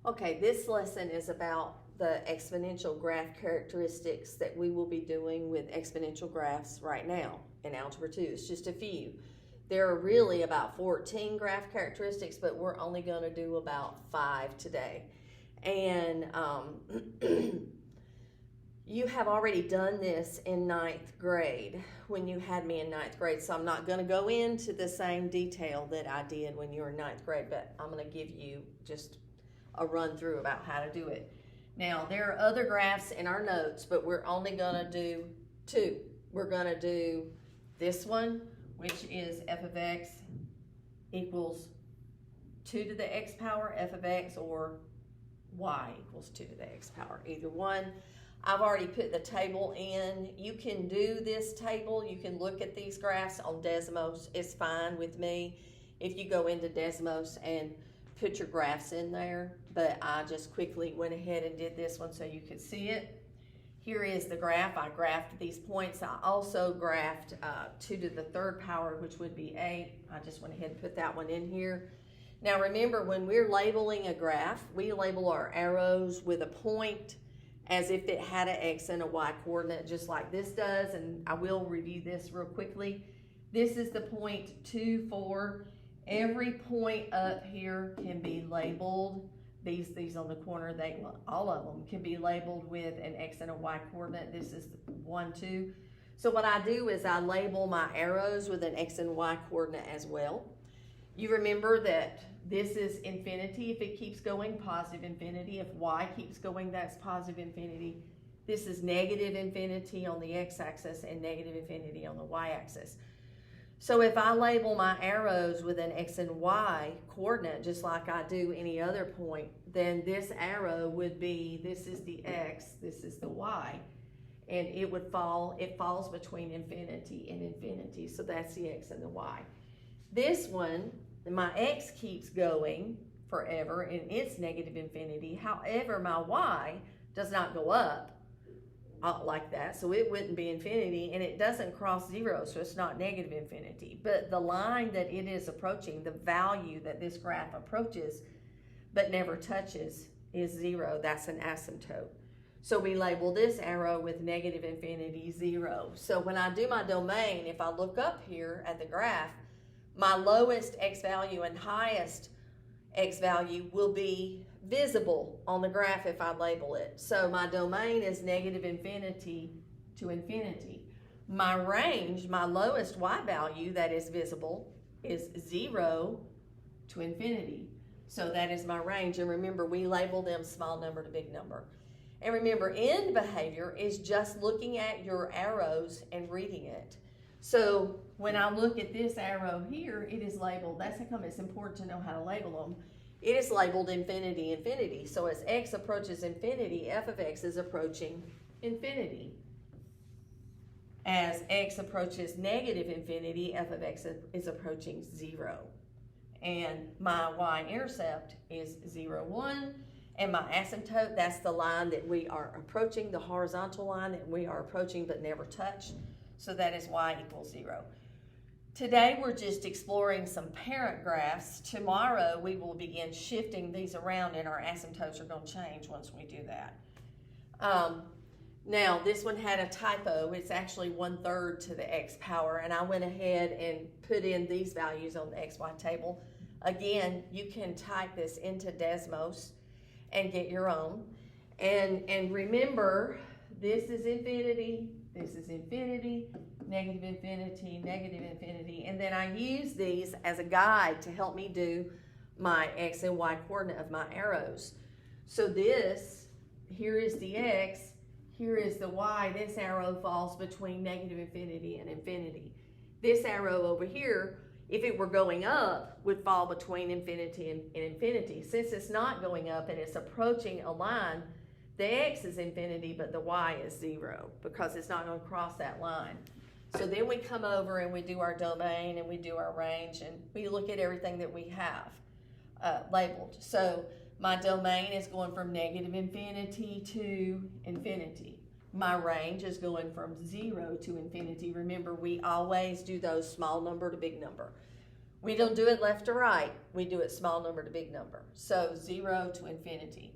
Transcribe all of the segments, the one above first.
Okay, this lesson is about the exponential graph characteristics that we will be doing with exponential graphs right now in Algebra 2. It's just a few. There are really about 14 graph characteristics, but we're only going to do about 5 today. And you have already done this in 9th grade when you had me in 9th grade, so I'm not going to go into the same detail that I did when you were in 9th grade, but I'm going to give you just a run through about how to do it. Now, there are other graphs in our notes, but we're only going to do 2. We're going to do this one, which is f of x equals 2 to the x power f of x, or y equals 2 to the x power, either one. I've already put the table in. You can do this table. You can look at these graphs on Desmos. It's fine with me if you go into Desmos and put your graphs in there, but I just quickly went ahead and did this one so you could see it. Here is the graph. I graphed these points. I also graphed 2 to the 3rd power, which would be 8. I just went ahead and put that one in here. Now remember, when we're labeling a graph, we label our arrows with a point as if it had an x and a y coordinate, just like this does, and I will review this real quickly. This is the point 2, 4. Every point up here can be labeled. These on the corner, all of them can be labeled with an x and a y coordinate. This is 1, 2. So what I do is I label my arrows with an x and y coordinate as well. You remember that this is infinity if it keeps going, positive infinity. If y keeps going, that's positive infinity. This is negative infinity on the x-axis and negative infinity on the y-axis. So if I label my arrows with an x and y coordinate, just like I do any other point, then this arrow would be, this is the x, this is the y, and it falls between infinity and infinity, so that's the x and the y. This one, my x keeps going forever and it's negative infinity. However, my y does not go up like that, so it wouldn't be infinity, and it doesn't cross 0, so it's not negative infinity. But the line that it is approaching, the value that this graph approaches but never touches, is 0. That's an asymptote. So we label this arrow with negative infinity, 0. So when I do my domain, if I look up here at the graph, my lowest x value and highest x value will be visible on the graph if I label it. So my domain is negative infinity to infinity. My range, my lowest y value that is visible, is 0 to infinity. So that is my range. And remember, we label them small number to big number. And remember, end behavior is just looking at your arrows and reading it. So when I look at this arrow here, it is labeled, that's how come it's important to know how to label them. It is labeled infinity, infinity. So as x approaches infinity, f of x is approaching infinity. As x approaches negative infinity, f of x is approaching 0. And my y-intercept is 0, 1. And my asymptote, that's the line that we are approaching, the horizontal line that we are approaching but never touch. So that is y equals 0. Today we're just exploring some parent graphs. Tomorrow we will begin shifting these around, and our asymptotes are going to change once we do that. Now this one had a typo. It's actually 1/3 to the x power, and I went ahead and put in these values on the xy table. Again, you can type this into Desmos and get your own. And remember, this is infinity, this is infinity, negative infinity, and then I use these as a guide to help me do my x and y coordinate of my arrows. So this, here is the x, here is the y. This arrow falls between negative infinity and infinity. This arrow over here, if it were going up, would fall between infinity and infinity. Since it's not going up and it's approaching a line, the x is infinity, but the y is 0 because it's not going to cross that line. So then we come over and we do our domain and we do our range and we look at everything that we have labeled. So my domain is going from negative infinity to infinity. My range is going from 0 to infinity. Remember, we always do those small number to big number. We don't do it left to right. We do it small number to big number. So 0 to infinity.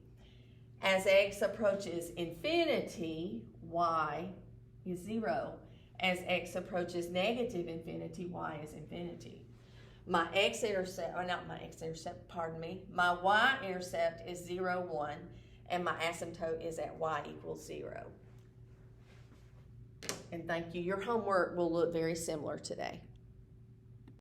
As x approaches infinity, y is 0. As x approaches negative infinity, y is infinity. My x-intercept, or not my x-intercept, pardon me, my y-intercept is 0, 1, and my asymptote is at y equals 0. And thank you. Your homework will look very similar today.